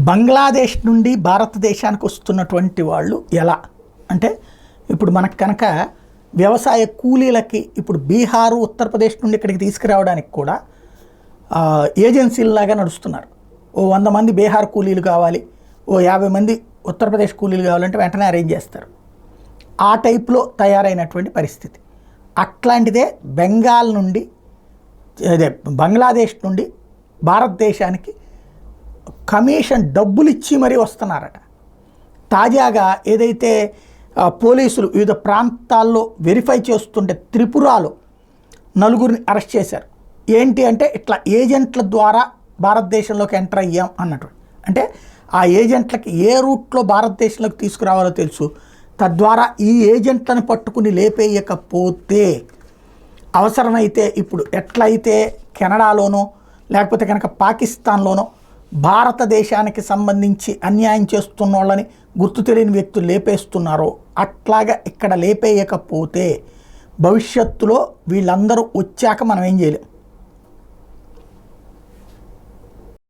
బంగ్లాదేశ్ నుండి భారతదేశానికి వస్తున్నటువంటి వాళ్ళు ఎలా అంటే ఇప్పుడు మనకు కనుక వ్యవసాయ కూలీలకి ఇప్పుడు బీహారు ఉత్తరప్రదేశ్ నుండి ఇక్కడికి తీసుకురావడానికి కూడా ఏజెన్సీలాగా నడుస్తున్నారు. ఓ 100 మంది బీహార్ కూలీలు కావాలి, ఓ 50 మంది ఉత్తరప్రదేశ్ కూలీలు కావాలంటే వెంటనే అరేంజ్ చేస్తారు. ఆ టైప్లో తయారైనటువంటి పరిస్థితి. అట్లాంటిదే బెంగాల్ నుండి అదే బంగ్లాదేశ్ నుండి భారతదేశానికి కమిషన్ డబ్బులు ఇచ్చి మరీ వస్తున్నారట. తాజాగా ఏదైతే పోలీసులు వివిధ ప్రాంతాల్లో వెరిఫై చేస్తుంటే త్రిపురలో 4గురిని అరెస్ట్ చేశారు. ఏంటి అంటే ఇట్లా ఏజెంట్ల ద్వారా భారతదేశంలోకి ఎంటర్ అయ్యాం అన్నట్టు. అంటే ఆ ఏజెంట్లకి ఏ రూట్లో భారతదేశంలోకి తీసుకురావాలో తెలుసు. తద్వారా ఈ ఏజెంట్లను పట్టుకుని లేపేయకపోతే అవసరమైతే ఇప్పుడు ఎట్లయితే కెనడాలోనో లేకపోతే కనుక పాకిస్తాన్లోనో భారతదేశానికి సంబంధించి అన్యాయం చేస్తున్న వాళ్ళని గుర్తు తెలియని వ్యక్తులు లేపేస్తున్నారో అట్లాగా ఇక్కడ లేపేయకపోతే భవిష్యత్తులో వీళ్ళందరూ వచ్చాక మనం ఏం చేయలేం.